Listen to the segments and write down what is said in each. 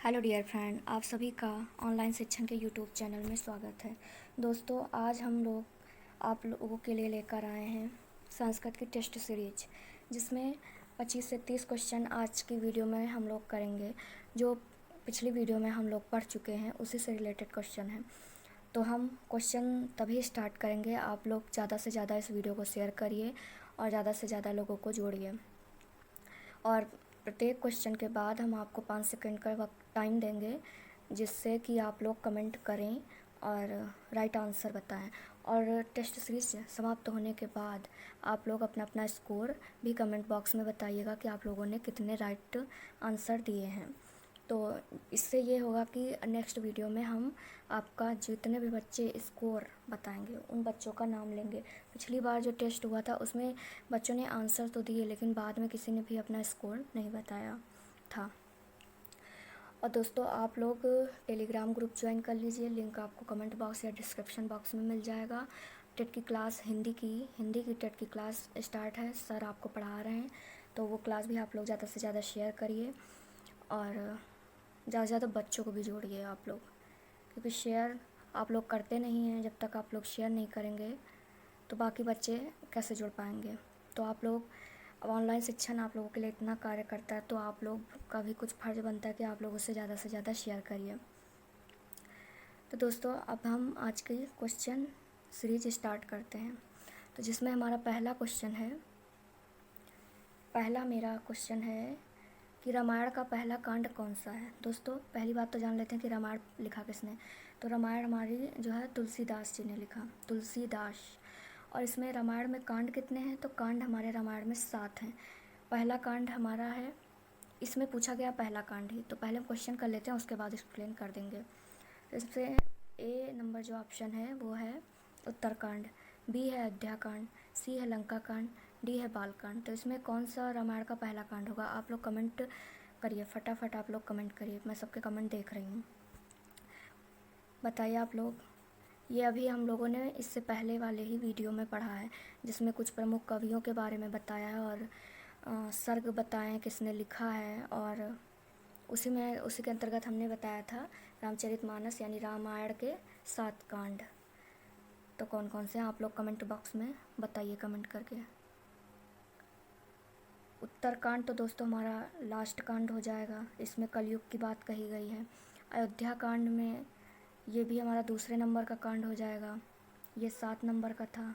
Hello dear friend, आप सभी का ऑनलाइन शिक्षण के यूट्यूब चैनल में स्वागत है। दोस्तों, आज हम लोग आप लोगों के लिए लेकर आए हैं संस्कृत की टेस्ट सीरीज, जिसमें 25 से 30 क्वेश्चन आज की वीडियो में हम लोग करेंगे। जो पिछली वीडियो में हम लोग पढ़ चुके हैं उसी से रिलेटेड क्वेश्चन हैं। तो हम क्वेश्चन तभी स्टार्ट करेंगे। आप लोग ज़्यादा से ज़्यादा इस वीडियो को शेयर करिए और ज़्यादा से ज़्यादा लोगों को जोड़िए। और प्रत्येक क्वेश्चन के बाद हम आपको 5 सेकंड का वक्त टाइम देंगे, जिससे कि आप लोग कमेंट करें और राइट आंसर बताएं। और टेस्ट सीरीज समाप्त होने के बाद आप लोग अपना अपना स्कोर भी कमेंट बॉक्स में बताइएगा कि आप लोगों ने कितने राइट आंसर दिए हैं। तो इससे ये होगा कि नेक्स्ट वीडियो में हम आपका जितने भी बच्चे स्कोर बताएंगे उन बच्चों का नाम लेंगे। पिछली बार जो टेस्ट हुआ था उसमें बच्चों ने आंसर तो दिए, लेकिन बाद में किसी ने भी अपना स्कोर नहीं बताया था। और दोस्तों, आप लोग टेलीग्राम ग्रुप ज्वाइन कर लीजिए। लिंक आपको कमेंट बॉक्स या डिस्क्रिप्शन बॉक्स में मिल जाएगा। टेट की क्लास हिंदी की टेट की क्लास स्टार्ट है। सर आपको पढ़ा रहे हैं, तो वो क्लास भी आप लोग ज़्यादा से ज़्यादा शेयर करिए और ज़्यादा से ज़्यादा बच्चों को भी जोड़िए आप लोग, क्योंकि शेयर आप लोग करते नहीं हैं। जब तक आप लोग शेयर नहीं करेंगे तो बाकी बच्चे कैसे जुड़ पाएंगे। तो आप लोग, अब ऑनलाइन शिक्षण आप लोगों के लिए इतना कार्य करता है, तो आप लोग का भी कुछ फ़र्ज़ बनता है कि आप लोग उससे ज़्यादा शेयर करिए। तो दोस्तों, अब हम आज की क्वेश्चन सीरीज स्टार्ट करते हैं। तो जिसमें हमारा पहला मेरा क्वेश्चन है कि रामायण का पहला कांड कौन सा है। दोस्तों, पहली बात तो जान लेते हैं कि रामायण लिखा किसने। तो रामायण हमारी जो है तुलसीदास जी ने लिखा, तुलसीदास। और इसमें रामायण में कांड कितने हैं, तो कांड हमारे रामायण में 7 हैं। पहला कांड हमारा है, इसमें पूछा गया पहला कांड ही, तो पहले हम क्वेश्चन कर लेते हैं, उसके बाद एक्सप्लेन कर देंगे। इससे ए नंबर जो ऑप्शन है वो है उत्तरकांड, बी है अयोध्याकांड, सी है लंकाकांड, डी है बालकांड। तो इसमें कौन सा रामायण का पहला कांड होगा? आप लोग कमेंट करिए, फटाफट आप लोग कमेंट करिए। मैं सबके कमेंट देख रही हूँ, बताइए आप लोग। ये अभी हम लोगों ने इससे पहले वाले ही वीडियो में पढ़ा है, जिसमें कुछ प्रमुख कवियों के बारे में बताया है और सर्ग बताएं किसने लिखा है। और उसी के अंतर्गत हमने बताया था रामचरितमानस यानी रामायण के 7 कांड। तो कौन कौन से हैं आप लोग कमेंट बॉक्स में बताइए कमेंट करके। उत्तरकांड तो दोस्तों हमारा लास्ट कांड हो जाएगा, इसमें कलयुग की बात कही गई है। अयोध्या कांड में ये भी हमारा दूसरे नंबर का कांड हो जाएगा, ये 7 नंबर का था।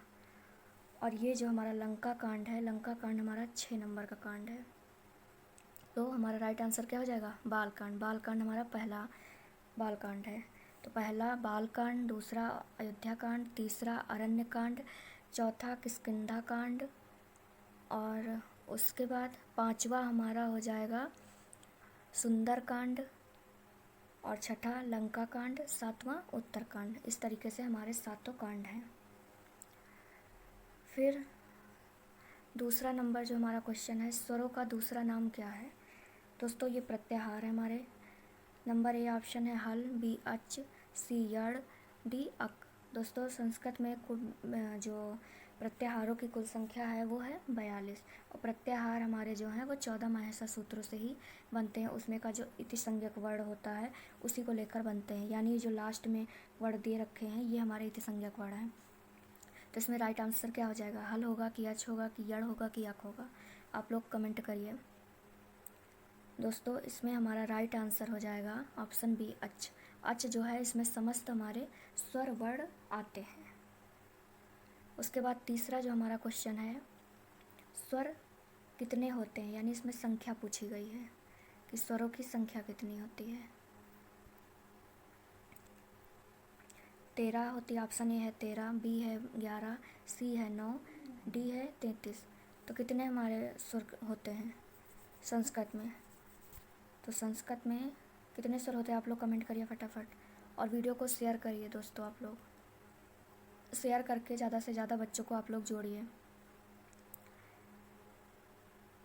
और ये जो हमारा लंका कांड है, लंका कांड हमारा 6 नंबर का कांड है। तो हमारा राइट आंसर क्या हो जाएगा? बालकांड। बालकांड हमारा पहला बालकांड है। तो पहला बालकांड, दूसरा अयोध्या कांड, तीसरा अरण्य कांड, चौथा किष्किंधा कांड, और उसके बाद 5वां हमारा हो जाएगा सुंदर कांड, और छठा लंका कांड, 7वां उत्तरकांड। इस तरीके से हमारे 7 कांड हैं। फिर दूसरा नंबर जो हमारा क्वेश्चन है, स्वरों का दूसरा नाम क्या है। दोस्तों, ये प्रत्याहार है हमारे। नंबर ए ऑप्शन है हल, बी अच, सी यड़, डी अक। दोस्तों, संस्कृत में जो प्रत्याहारों की कुल संख्या है वो है 42। और प्रत्याहार हमारे जो हैं वो 14 महसा सूत्रों से ही बनते हैं। उसमें का जो इति संज्ञक वर्ण होता है उसी को लेकर बनते हैं, यानी जो लास्ट में वर्ण दिए रखे हैं ये हमारे इति संज्ञक वर्ण हैं। तो इसमें राइट आंसर क्या हो जाएगा? हल होगा कि अच होगा कि यड़ होगा कि अक होगा? आप लोग कमेंट करिए। दोस्तों, इसमें हमारा राइट आंसर हो जाएगा ऑप्शन बी अच। अच जो है इसमें समस्त हमारे स्वर वर्ण आते हैं। उसके बाद तीसरा जो हमारा क्वेश्चन है, स्वर कितने होते हैं, यानी इसमें संख्या पूछी गई है कि स्वरों की संख्या कितनी होती है। 13 होती है। ऑप्शन ए है 13, बी है 11, सी है 9, डी है 33। तो कितने हमारे स्वर होते हैं संस्कृत में? तो संस्कृत में कितने स्वर होते हैं आप लोग कमेंट करिए फटाफट। और वीडियो को शेयर करिए दोस्तों, आप लोग शेयर करके ज़्यादा से ज़्यादा बच्चों को आप लोग जोड़िए।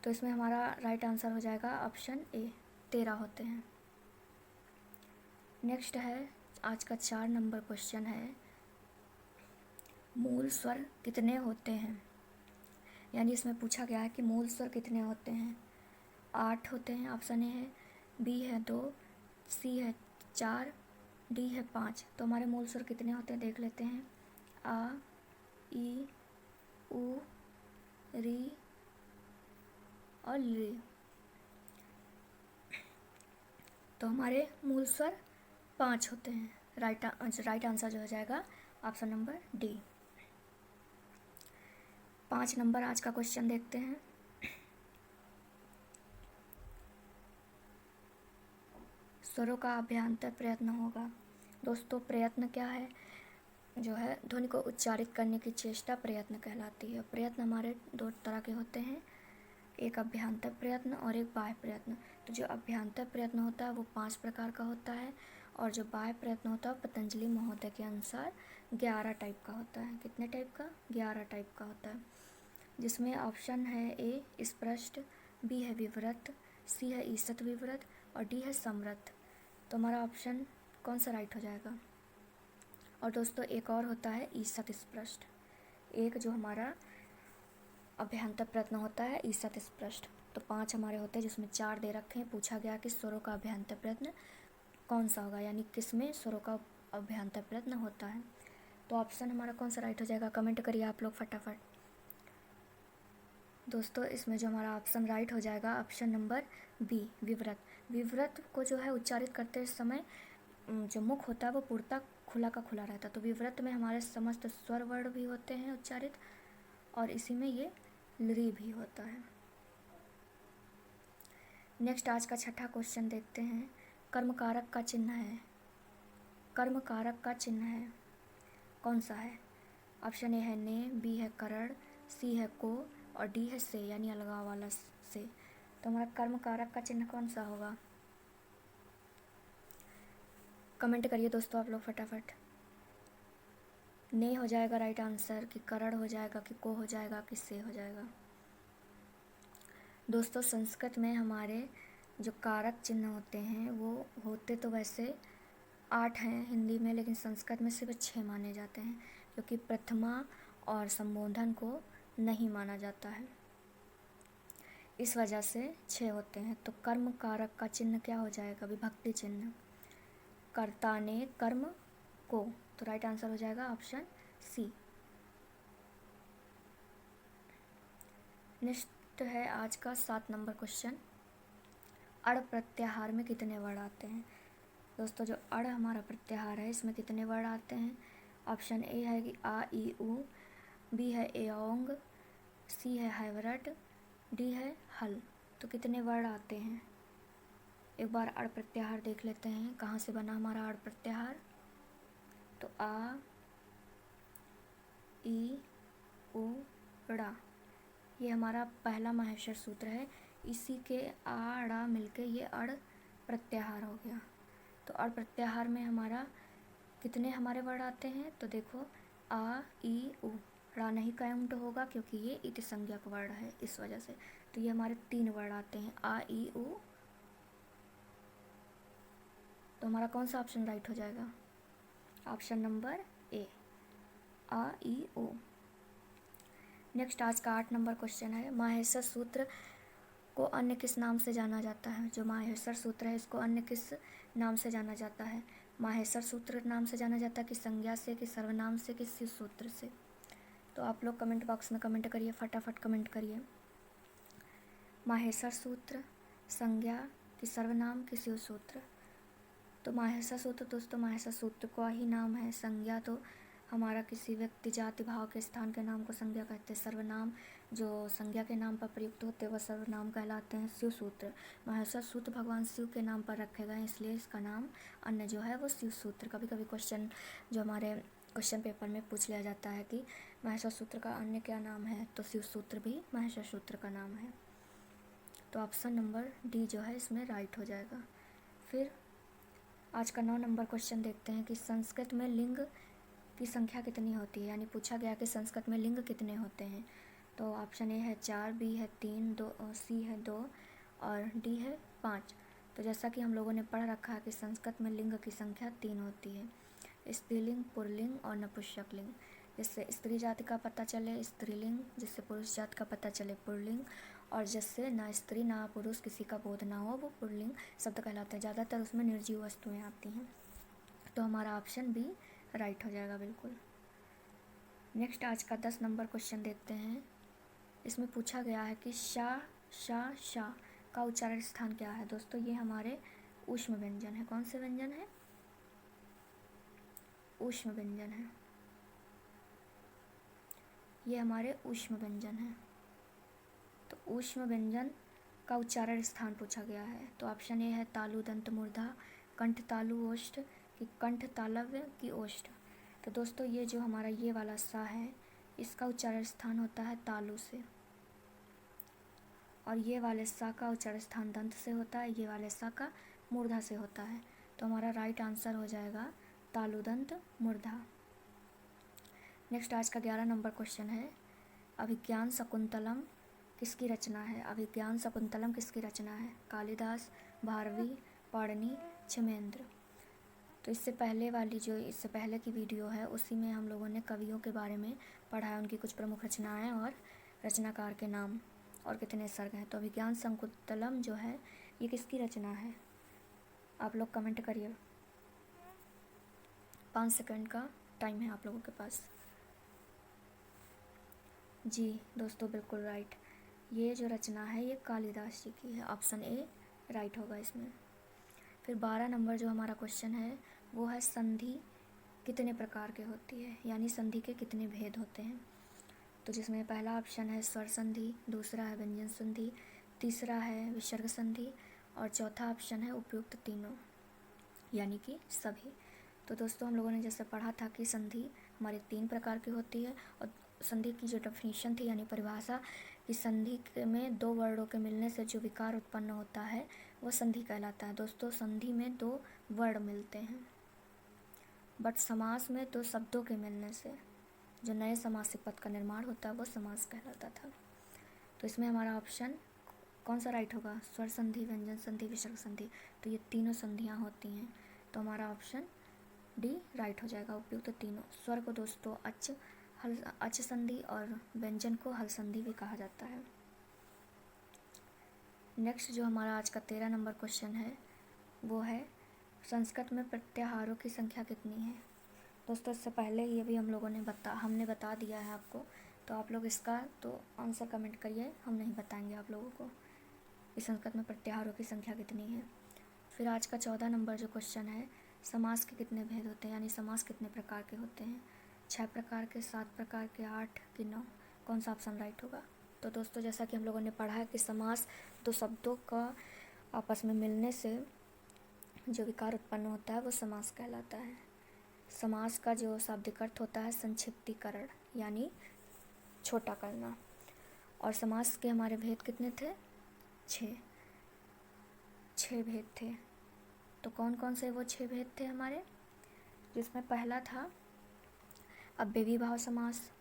तो इसमें हमारा राइट आंसर हो जाएगा ऑप्शन ए, 13 होते हैं। नेक्स्ट है आज का 4 नंबर क्वेश्चन है, मूल स्वर कितने होते हैं। यानी इसमें पूछा गया है कि मूल स्वर कितने होते हैं। 8 होते हैं। ऑप्शन ए है, बी है 2, सी है 4, डी है 5। तो हमारे मूल स्वर कितने होते हैं देख लेते हैं। आ, ई, उ, री और ली। तो हमारे मूल स्वर 5 होते हैं। राइट आंसर जो हो जाएगा ऑप्शन नंबर डी। 5 नंबर आज का क्वेश्चन देखते हैं। स्वरों का अभ्यांतर प्रयत्न होगा। दोस्तों प्रयत्न क्या है? जो है ध्वनि को उच्चारित करने की चेष्टा प्रयत्न कहलाती है। प्रयत्न हमारे 2 तरह के होते हैं, एक अभ्यांतर प्रयत्न और एक बाह्य प्रयत्न। तो जो अभ्यांतर प्रयत्न होता है वो 5 प्रकार का होता है और जो बाह्य प्रयत्न होता है पतंजलि महोदय के अनुसार 11 टाइप का होता है। कितने टाइप का? 11 टाइप का होता है, जिसमें ऑप्शन है ए स्पष्ट, बी है विवृत, सी है ईषत् विवृत और डी है समृत। तो हमारा ऑप्शन कौन सा राइट हो जाएगा? और दोस्तों एक और होता है ईषत् स्पष्ट। एक जो हमारा अभ्यांतर प्रयत्न होता है ईषत् स्पष्ट। तो 5 हमारे होते हैं, जिसमें 4 दे रखे हैं। पूछा गया कि स्वरों का अभ्यांतर प्रयत्न कौन सा होगा, यानी किसमें स्वरों का अभ्यांतर प्रयत्न होता है। तो ऑप्शन हमारा कौन सा राइट हो जाएगा? कमेंट करिए आप लोग फटाफट। दोस्तों इसमें जो हमारा ऑप्शन राइट हो जाएगा ऑप्शन नंबर बी विवृत। विवृत को जो है उच्चारित करते समय जो मुख होता है वो पूर्णतः खुला का खुला रहता है। तो विवृत में हमारे समस्त स्वर वर्ण भी होते हैं उच्चारित और इसी में ये लृ भी होता है। नेक्स्ट आज का छठा क्वेश्चन देखते हैं। कर्म कारक का चिन्ह है, कर्म कारक का चिन्ह है कौन सा है? ऑप्शन ए है ने, बी है करण, सी है को और डी है से, यानी अलगाव वाला से। तो हमारा कर्म कारक का चिन्ह कौन सा होगा? कमेंट करिए दोस्तों आप लोग फटाफट। ने हो जाएगा राइट आंसर, कि करण हो जाएगा, कि को हो जाएगा, कि से हो जाएगा। दोस्तों संस्कृत में हमारे जो कारक चिन्ह होते हैं वो होते तो वैसे 8 हैं हिंदी में, लेकिन संस्कृत में सिर्फ 6 माने जाते हैं, क्योंकि प्रथमा और संबोधन को नहीं माना जाता है, इस वजह से 6 होते हैं। तो कर्म कारक का चिन्ह क्या हो जाएगा? विभक्ति चिन्ह। कर्ता ने कर्म को, तो राइट आंसर हो जाएगा ऑप्शन सी। नेक्स्ट है आज का 7 नंबर क्वेश्चन। अड़ प्रत्याहार में कितने वर्ण आते हैं? दोस्तों जो अड़ हमारा प्रत्याहार है इसमें कितने वर्ण आते हैं? ऑप्शन ए है कि आ ई उ, बी है एओंग, सी है हैवरट, डी है हल। तो कितने वर्ण आते हैं? एक बार अड़ प्रत्याहार देख लेते हैं कहाँ से बना हमारा अड़ प्रत्याहार। तो आ ई उ ड़ा, ये हमारा पहला माहेश्वर सूत्र है, इसी के आ ड़ा मिलके ये अड़ प्रत्याहार हो गया। तो अड़ प्रत्याहार में हमारा कितने हमारे वर्ण आते हैं? तो देखो आ ई उ, ड़ा नहीं काउंट होगा क्योंकि ये इति संज्ञक वर्ण है, इस वजह से। तो ये हमारे 3 वर्ण आते हैं, आ ई उ। तो हमारा कौन सा ऑप्शन राइट हो जाएगा? ऑप्शन नंबर ए, आ ई उ। नेक्स्ट आज का 8 नंबर क्वेश्चन है। माहेश्वर सूत्र को अन्य किस नाम से जाना जाता है? जो माहेश्वर सूत्र है इसको अन्य किस नाम से जाना जाता है? माहेश्वर सूत्र नाम से जाना जाता है कि संज्ञा से, कि सर्वनाम से, कि शिव सूत्र से? तो आप लोग कमेंट बॉक्स में कमेंट करिए, फटाफट कमेंट करिए। माहेश्वर सूत्र, संज्ञा, कि सर्वनाम, कि शिव सूत्र? तो माहेश्वर सूत्र दोस्तों माहेश्वर सूत्र का ही नाम है। संज्ञा तो हमारा किसी व्यक्ति जाति भाव के स्थान के नाम को संज्ञा कहते हैं। सर्वनाम जो संज्ञा के नाम पर प्रयुक्त होते हैं वह सर्वनाम कहलाते हैं। शिव सूत्र, माहेश्वर सूत्र भगवान शिव के नाम पर रखे गए इसलिए इसका नाम अन्य जो है वो शिव सूत्र। कभी कभी क्वेश्चन जो हमारे क्वेश्चन पेपर में पूछ लिया जाता है कि माहेश्वर सूत्र का अन्य क्या नाम है, तो शिव सूत्र भी माहेश्वर सूत्र का नाम है। तो ऑप्शन नंबर डी जो है इसमें राइट हो जाएगा। फिर आज का 9 नंबर क्वेश्चन देखते हैं कि संस्कृत में लिंग की संख्या कितनी होती है, यानी पूछा गया कि संस्कृत में लिंग कितने होते हैं। तो ऑप्शन ए है 4, बी है 3, सी है 2 और डी है 5। तो जैसा कि हम लोगों ने पढ़ रखा है कि संस्कृत में लिंग की संख्या 3 होती है, स्त्रीलिंग, पुल्लिंग और नपुंसक लिंग। जिससे स्त्री जाति का पता चले स्त्रीलिंग, जिससे पुरुष जाति का पता चले पुल्लिंग, और जिससे ना स्त्री ना पुरुष किसी का बोध ना हो वो पुल्लिंग शब्द कहलाते हैं। ज़्यादातर उसमें निर्जीव वस्तुएं आती हैं। तो हमारा ऑप्शन बी राइट हो जाएगा बिल्कुल। नेक्स्ट आज का 10 नंबर क्वेश्चन देखते हैं। इसमें पूछा गया है कि शा का उच्चारण स्थान क्या है। दोस्तों ये हमारे ऊष्म व्यंजन है। कौन से व्यंजन है? ऊष्म व्यंजन है। ये हमारे ऊष्म व्यंजन है। तो ऊष्म व्यंजन का उच्चारण स्थान पूछा गया है। तो ऑप्शन ए है तालु दंत मूर्धा, कंठ तालु ओष्ठ कि कंठ तालव्य की ओष्ठ। तो दोस्तों ये जो हमारा ये वाला सा है इसका उच्चारण स्थान होता है तालु से, और ये वाले सा का उच्चारण स्थान दंत से होता है, ये वाले सा का मूर्धा से होता है। तो हमारा राइट आंसर हो जाएगा तालुदंत मूर्धा। नेक्स्ट आज का 11 नंबर क्वेश्चन है, अभिज्ञान शकुंतलम किसकी रचना है। अभिज्ञान शकुंतलम किसकी रचना है? कालिदास, भारवी, पाणिनि, क्षेमेंद्र। तो इससे पहले की वीडियो है उसी में हम लोगों ने कवियों के बारे में पढ़ा है, उनकी कुछ प्रमुख रचनाएं और रचनाकार के नाम और कितने सर्ग हैं। तो अभिज्ञान शकुंतलम जो है ये किसकी रचना है? आप लोग कमेंट करिए। 5 सेकंड का टाइम है आप लोगों के पास। जी दोस्तों बिल्कुल राइट। ये जो रचना है ये कालिदास जी की है। ऑप्शन ए राइट होगा इसमें। फिर 12 नंबर जो हमारा क्वेश्चन है वो है संधि कितने प्रकार के होती है, यानी संधि के कितने भेद होते हैं। तो जिसमें पहला ऑप्शन है स्वर संधि, दूसरा है व्यंजन संधि, तीसरा है विसर्ग संधि और चौथा ऑप्शन है उपयुक्त तीनों यानी कि सभी। तो दोस्तों हम लोगों ने जैसे पढ़ा था कि संधि हमारी 3 प्रकार की होती है, और संधि की जो डेफिनेशन थी यानी परिभाषा कि संधि में 2 वर्णों के मिलने से जो विकार उत्पन्न होता है वो संधि कहलाता है। दोस्तों संधि में 2 वर्ण मिलते हैं, बट समास में 2 शब्दों के मिलने से जो नए समासिक पद का निर्माण होता है वो समास कहलाता था। तो इसमें हमारा ऑप्शन कौन सा राइट होगा? स्वर संधि, व्यंजन संधि, विसर्ग संधि। तो ये तीनों संधियाँ होती हैं। तो हमारा ऑप्शन डी राइट हो जाएगा, उपयुक्त तीनों। स्वर को दोस्तों अच संधि और व्यंजन को हल संधि भी कहा जाता है। नेक्स्ट जो हमारा आज का 13 नंबर क्वेश्चन है वो है संस्कृत में प्रत्याहारों की संख्या कितनी है। दोस्तों इससे पहले ये भी हमने बता दिया है आपको, तो आप लोग इसका तो आंसर कमेंट करिए, हम नहीं बताएंगे आप लोगों को कि संस्कृत में प्रत्याहारों की संख्या कितनी है। फिर आज का 14 नंबर जो क्वेश्चन है, समास के कितने भेद होते हैं, यानी समास कितने प्रकार के होते हैं। 6 प्रकार के, 7 प्रकार के, 8 कि 9, कौन सा ऑप्शन राइट होगा। तो दोस्तों जैसा कि हम लोगों ने पढ़ा है कि समास 2 शब्दों का आपस में मिलने से जो विकार उत्पन्न होता है वो समास कहलाता है। समास का जो शाब्दिक अर्थ होता है संक्षिप्तीकरण यानी छोटा करना। और समास के हमारे भेद कितने थे? 6 भेद थे। तो कौन कौन से वो 6 भेद थे हमारे? जिसमें पहला था अव्ययीभाव समास,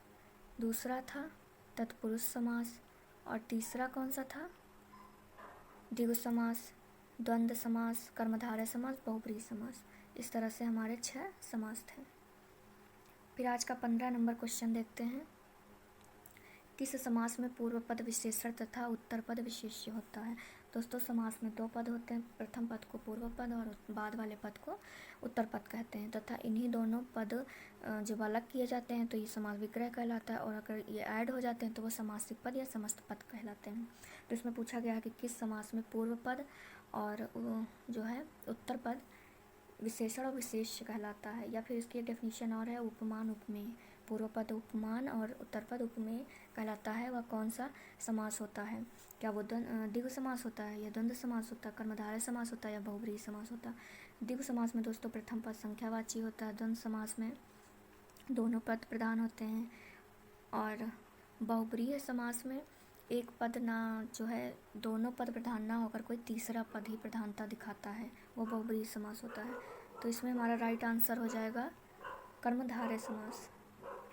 दूसरा था तत्पुरुष समास, और तीसरा कौन सा था? द्विगु समास, द्वंद्व समास, कर्मधारय समास, बहुब्रीहि समास। इस तरह से हमारे 6 समास थे। फिर आज का 15 नंबर क्वेश्चन देखते हैं, किस समास में पूर्व पद विशेषण तथा उत्तर पद विशेष्य होता है। दोस्तों समास में 2 पद होते हैं, प्रथम पद को पूर्व पद और बाद वाले पद को उत्तर पद कहते हैं, तथा इन्हीं दोनों पद जब अलग किए जाते हैं तो ये समास विग्रह कहलाता है, और अगर ये ऐड हो जाते हैं तो वो समासिक पद या समस्त पद कहलाते हैं। तो इसमें पूछा गया है कि किस समास में पूर्व पद और जो है उत्तर पद विशेषण और विशेष्य कहलाता है, या फिर इसकी डेफिनेशन और है उपमान उपमेय। पूर्व पद उपमान और उत्तर पद उपमेय कहलाता है। वह कौन सा समास होता है? क्या वो द्विगु समास होता है या द्वंद्व समास होता है, कर्मधारय समास होता है या बहुब्रीहि समास होता है। द्विगु समास में दोस्तों प्रथम पद संख्यावाची होता है, द्वंद्व समास में दोनों पद प्रधान होते हैं, और बहुब्रीहि समास में एक पद ना जो है दोनों पद प्रधान ना होकर कोई तीसरा पद ही प्रधानता दिखाता है, वो बहुब्रीहि समास होता है। तो इसमें हमारा राइट आंसर हो जाएगा कर्मधारय समास।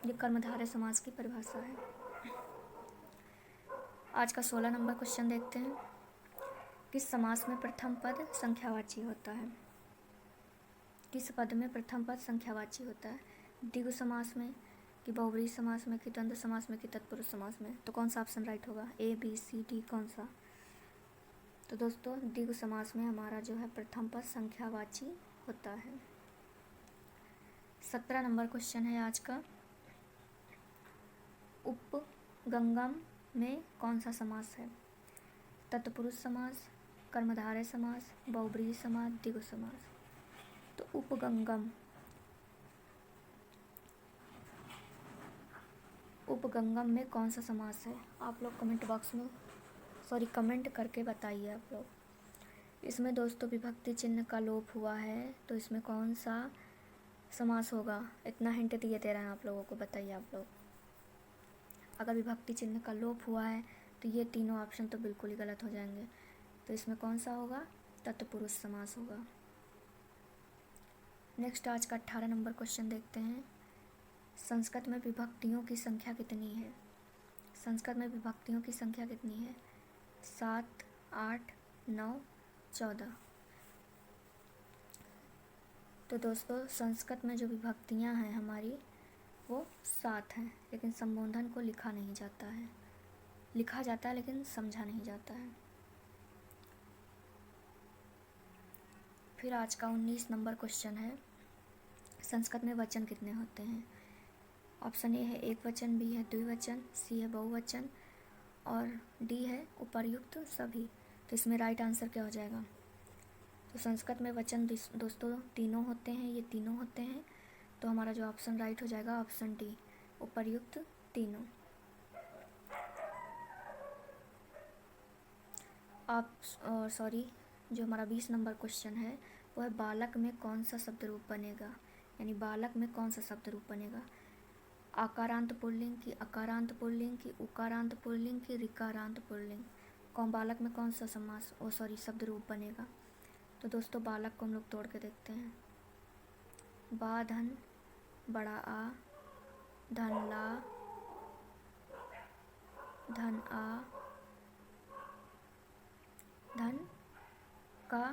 ये कर्मधारय समास की परिभाषा है। आज का 16 नंबर क्वेश्चन देखते हैं, किस समास में प्रथम पद संख्यावाची होता है। किस पद में प्रथम पद संख्यावाची होता है? द्विगु समास में, कि बहुब्रीहि समास में, कि द्वंद्व समास में, कि तत्पुरुष समास में। तो कौन सा ऑप्शन राइट होगा? ए, बी, सी, डी, कौन सा? तो दोस्तों द्विगु समास में हमारा जो है प्रथम पद संख्यावाची होता है। 17 नंबर क्वेश्चन है आज का। उपगंगम में कौन सा समास है? तत्पुरुष समास, कर्मधारय समास, बहुब्रीहि समास, द्विगु समास। तो उपगंगम में कौन सा समास है? आप लोग कमेंट बॉक्स में कमेंट करके बताइए आप लोग। इसमें दोस्तों विभक्ति चिन्ह का लोप हुआ है, तो इसमें कौन सा समास होगा? इतना हिंट दे रहे हैं आप लोगों को, बताइए आप लोग। अगर विभक्ति चिन्ह का लोप हुआ है तो ये तीनों ऑप्शन तो बिल्कुल ही गलत हो जाएंगे। तो इसमें कौन सा होगा? तत्पुरुष समास होगा। नेक्स्ट आज का 18 नंबर क्वेश्चन देखते हैं। संस्कृत में विभक्तियों की संख्या कितनी है? संस्कृत में विभक्तियों की संख्या कितनी है? 7, 8, 9, 14। तो दोस्तों संस्कृत में जो विभक्तियां हैं हमारी वो 7 हैं, लेकिन संबोधन को लिखा नहीं जाता है। लिखा जाता है लेकिन समझा नहीं जाता है। फिर आज का 19 नंबर क्वेश्चन है। संस्कृत में वचन कितने होते हैं? ऑप्शन ए है एक वचन, बी है द्विवचन, सी है बहुवचन और डी है उपर्युक्त सभी। तो इसमें राइट आंसर क्या हो जाएगा? तो संस्कृत में वचन दोस्तों तीनों होते हैं, ये तीनों होते हैं। तो हमारा जो ऑप्शन राइट हो जाएगा ऑप्शन डी, उपर्युक्त तीनों। जो हमारा 20 नंबर क्वेश्चन है वो है बालक में कौन सा शब्द रूप बनेगा? यानी बालक में कौन सा शब्द रूप बनेगा? आकारांत पुल्लिंग की, अकारांत पुल्लिंग की, उकारांत पुल्लिंग की, ऋकारांत पुल्लिंग। कौन बालक में कौन सा शब्द रूप बनेगा? तो दोस्तों बालक को हम लोग तोड़ के देखते हैं। बा धन बड़ा आ, धन ला, धन आ, धन का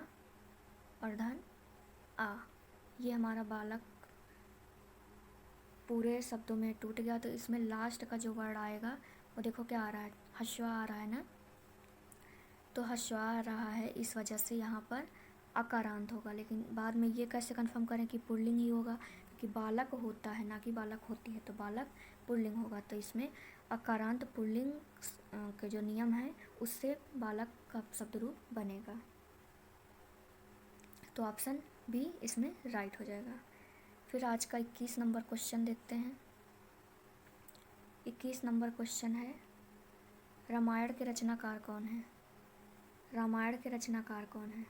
और धन आ। ये हमारा बालक पूरे शब्दों में टूट गया। तो इसमें लास्ट का जो वर्ड आएगा वो देखो क्या आ रहा है? हश्वा आ रहा है ना। तो हश्वा आ रहा है, इस वजह से यहाँ पर अकारांत होगा। लेकिन बाद में ये कैसे कंफर्म करें कि पुल्लिंग ही होगा? कि बालक होता है ना कि बालक होती है, तो बालक पुल्लिंग होगा। तो इसमें अकारांत पुल्लिंग के जो नियम है उससे बालक का शब्द रूप बनेगा। तो ऑप्शन बी इसमें राइट हो जाएगा। फिर आज का 21 नंबर क्वेश्चन देखते हैं। 21 नंबर क्वेश्चन है रामायण के रचनाकार कौन है? रामायण के रचनाकार कौन है?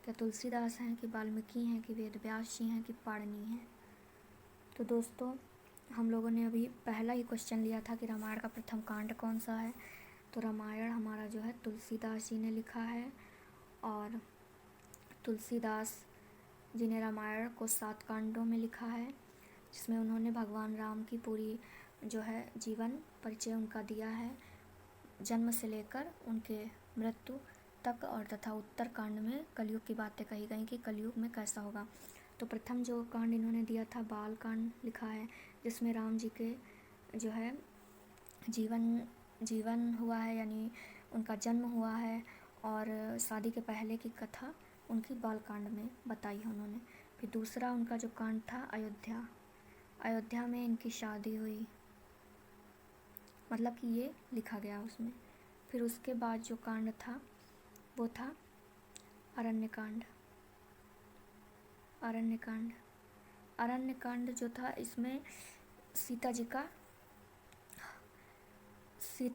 क्या तुलसीदास हैं, कि वाल्मीकि हैं, कि वेदव्यास जी हैं, कि पाणिनि हैं? तो दोस्तों हम लोगों ने अभी पहला ही क्वेश्चन लिया था कि रामायण का प्रथम कांड कौन सा है। तो रामायण हमारा जो है तुलसीदास जी ने लिखा है, और तुलसीदास जी ने रामायण को 7 कांडों में लिखा है, जिसमें उन्होंने भगवान राम की पूरी जो है जीवन परिचय उनका दिया है, जन्म से लेकर उनके मृत्यु तक। और तथा उत्तर कांड में कलयुग की बातें कही गई कि कलयुग में कैसा होगा। तो प्रथम जो कांड इन्होंने दिया था बाल कांड लिखा है, जिसमें राम जी के जो है जीवन हुआ है, यानी उनका जन्म हुआ है, और शादी के पहले की कथा उनकी बाल कांड में बताई है उन्होंने। फिर दूसरा उनका जो कांड था अयोध्या में इनकी शादी हुई, मतलब कि ये लिखा गया उसमें। फिर उसके बाद जो कांड था वो था अरण्य कांड जो था, इसमें सीता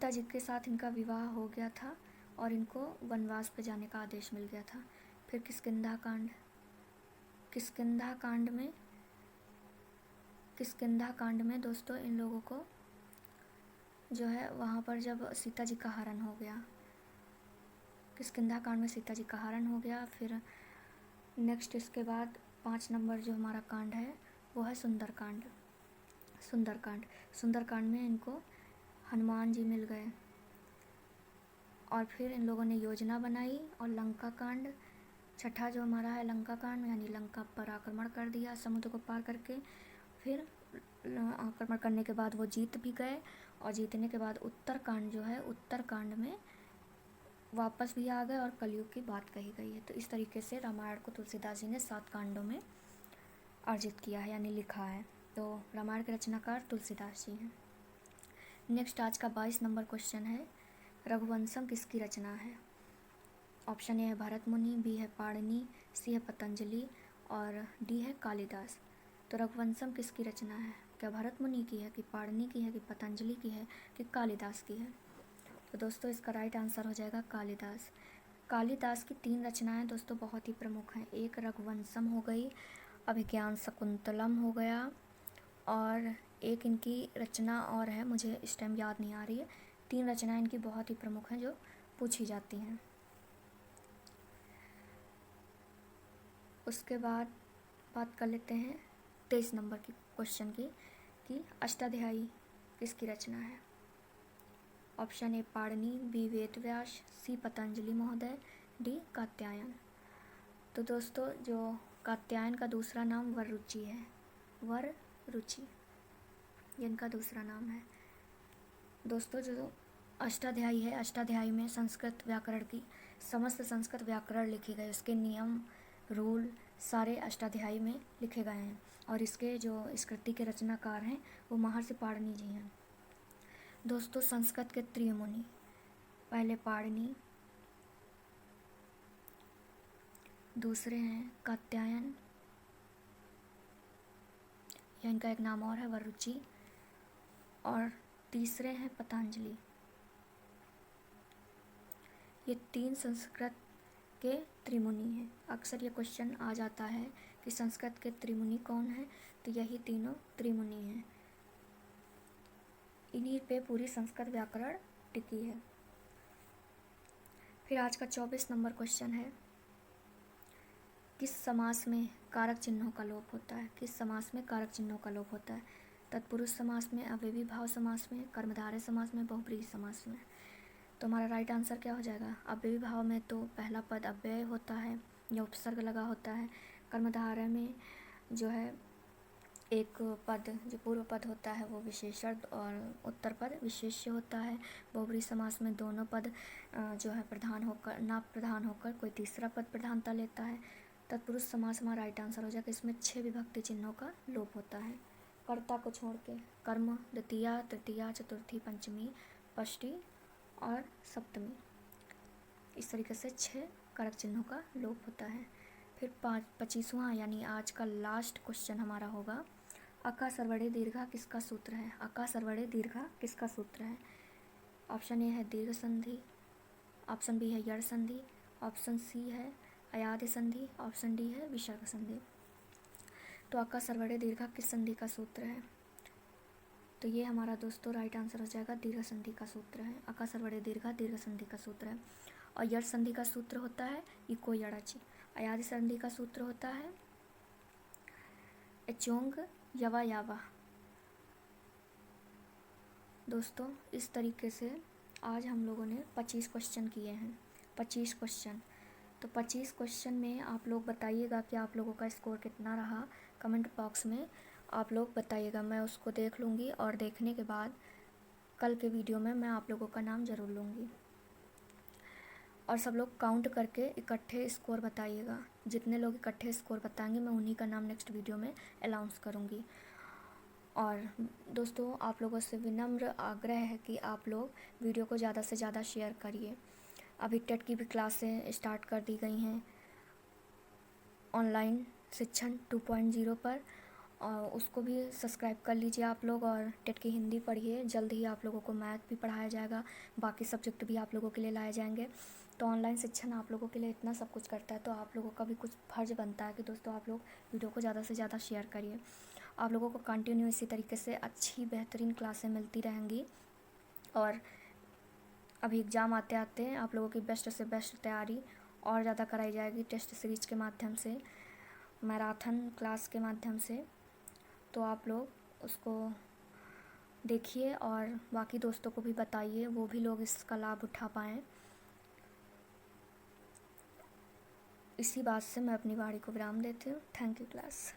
जी के साथ इनका विवाह हो गया था और इनको वनवास पे जाने का आदेश मिल गया था। फिर किष्किंधा कांड में दोस्तों इन लोगों को जो है वहाँ पर जब सीता जी का हरण हो गया, किष्किंधा कांड में सीता जी का हरण हो गया। फिर नेक्स्ट इसके बाद 5 नंबर जो हमारा कांड है वो है सुंदरकांड में इनको हनुमान जी मिल गए, और फिर इन लोगों ने योजना बनाई। और लंका कांड छठा जो हमारा है लंका कांड, यानी लंका पर आक्रमण कर दिया समुद्र को पार करके। फिर आक्रमण करने के बाद वो जीत भी गए, और जीतने के बाद उत्तरकांड जो है, उत्तरकांड में वापस भी आ गए और कलयुग की बात कही गई है। तो इस तरीके से रामायण को तुलसीदास जी ने 7 कांडों में अर्जित किया है, यानी लिखा है। तो रामायण के रचनाकार तुलसीदास जी हैं। नेक्स्ट आज का 22 नंबर क्वेश्चन है, रघुवंशम किसकी रचना है? ऑप्शन ए है भरत मुनि, बी है पाणिनि, सी है पतंजलि और डी है कालिदास। तो रघुवंशम किसकी रचना है? क्या भरत मुनि की है, कि पाणिनि की है, कि पतंजलि की है, कि कालिदास की है? तो दोस्तों इसका राइट आंसर हो जाएगा कालिदास। कालिदास की 3 रचनाएं दोस्तों बहुत ही प्रमुख हैं। एक रघुवंशम हो गई, अभिज्ञान शकुंतलम हो गया, और एक इनकी रचना और है, मुझे इस टाइम याद नहीं आ रही है। 3 रचनाएं इनकी बहुत ही प्रमुख हैं जो पूछी जाती हैं। उसके बाद बात कर लेते हैं 23 नंबर की क्वेश्चन की, कि अष्टाध्यायी किसकी रचना है? Option A Panini, B Vedvyas, C Patanjali महोदय, डी कात्यायन। तो दोस्तों जो कात्यायन का दूसरा नाम वररुचि है, वररुचि ये इनका दूसरा नाम है। दोस्तों जो अष्टाध्यायी है, अष्टाध्यायी में संस्कृत व्याकरण की समस्त संस्कृत व्याकरण लिखे गए, उसके नियम रूल सारे अष्टाध्यायी में लिखे गए हैं। और इसके जो इस कृति के रचनाकार हैं वो महर्षि पाणिनि जी हैं। दोस्तों संस्कृत के त्रिमुनि, पहले पाणिनि, दूसरे हैं कात्यायन, या इनका एक नाम और है वररुचि, और तीसरे हैं पतंजलि। ये 3 संस्कृत के त्रिमुनि हैं। अक्सर ये क्वेश्चन आ जाता है कि संस्कृत के त्रिमुनि कौन है, तो यही तीनों त्रिमुनि हैं। इन्हीं पे पूरी संस्कृत व्याकरण टिकी है। फिर आज का 24 नंबर क्वेश्चन है, किस समास में कारक चिन्हों का लोप होता है? किस समास में कारक चिन्हों का लोप होता है? तत्पुरुष समास में, अव्ययी भाव समास में, कर्मधारय समास में, बहुब्रीहि समास में। तो हमारा राइट आंसर क्या हो जाएगा? अव्ययी भाव में तो पहला पद अव्यय होता है या उपसर्ग लगा होता है। कर्मधारय में जो है एक पद जो पूर्व पद होता है वो विशेषण और उत्तर पद विशेष्य होता है। बहुब्रीहि समास में दोनों पद जो है प्रधान होकर, ना प्रधान होकर कोई तीसरा पद प्रधानता लेता है। तत्पुरुष समास हमारा राइट आंसर हो जाएगा। इसमें 6 विभक्ति चिन्हों का लोप होता है कर्ता को छोड़ के। कर्म द्वितीया, तृतीया, चतुर्थी, पंचमी, षष्ठी और सप्तमी, इस तरीके से 6 कारक चिन्हों का लोप होता है। फिर 25वां यानी आज का लास्ट क्वेश्चन हमारा होगा, अका सर्वड़े दीर्घा किसका सूत्र है? अका सर्वड़े दीर्घा किसका सूत्र है? ऑप्शन ए है दीर्घ संधि, ऑप्शन बी है यड़ संधि, ऑप्शन सी है अयादि संधि, ऑप्शन डी है विसर्ग संधि। तो अका सर्वड़े दीर्घा किस संधि का सूत्र है? तो ये हमारा दोस्तों राइट आंसर हो जाएगा दीर्घ संधि का सूत्र है। अका सर्वड़े दीर्घा दीर्घ संधि का सूत्र है। और यड़ संधि का सूत्र होता है इको यड़ाची। अयादि संधि का सूत्र होता है एचोंग यवा यावा। दोस्तों इस तरीके से आज हम लोगों ने 25 क्वेश्चन किए हैं। 25 क्वेश्चन। तो 25 क्वेश्चन में आप लोग बताइएगा कि आप लोगों का स्कोर कितना रहा। कमेंट बॉक्स में आप लोग बताइएगा, मैं उसको देख लूँगी और देखने के बाद कल के वीडियो में मैं आप लोगों का नाम ज़रूर लूँगी। और सब लोग काउंट करके इकट्ठे स्कोर बताइएगा। जितने लोग इकट्ठे स्कोर बताएंगे मैं उन्हीं का नाम नेक्स्ट वीडियो में अनाउंस करूँगी। और दोस्तों आप लोगों से विनम्र आग्रह है कि आप लोग वीडियो को ज़्यादा से ज़्यादा शेयर करिए। अभी टेट की भी क्लासें स्टार्ट कर दी गई हैं ऑनलाइन शिक्षण 2.0 पर, और उसको भी सब्सक्राइब कर लीजिए आप लोग। और टेट की हिंदी पढ़िए, जल्द ही आप लोगों को मैथ भी पढ़ाया जाएगा, बाकी सब्जेक्ट भी आप लोगों के लिए लाए जाएंगे। तो ऑनलाइन शिक्षण आप लोगों के लिए इतना सब कुछ करता है, तो आप लोगों का भी कुछ फर्ज बनता है कि दोस्तों आप लोग वीडियो को ज़्यादा से ज़्यादा शेयर करिए। आप लोगों को कंटिन्यू इसी तरीके से अच्छी बेहतरीन क्लासें मिलती रहेंगी। और अभी एग्ज़ाम आते आते आप लोगों की बेस्ट से बेस्ट तैयारी और ज़्यादा कराई जाएगी टेस्ट सीरीज के माध्यम से, मैराथन क्लास के माध्यम से। तो आप लोग उसको देखिए और बाकी दोस्तों को भी बताइए, वो भी लोग इसका लाभ उठा पाएँ। इसी बात से मैं अपनी वाणी को विराम देती हूँ। Thank you class.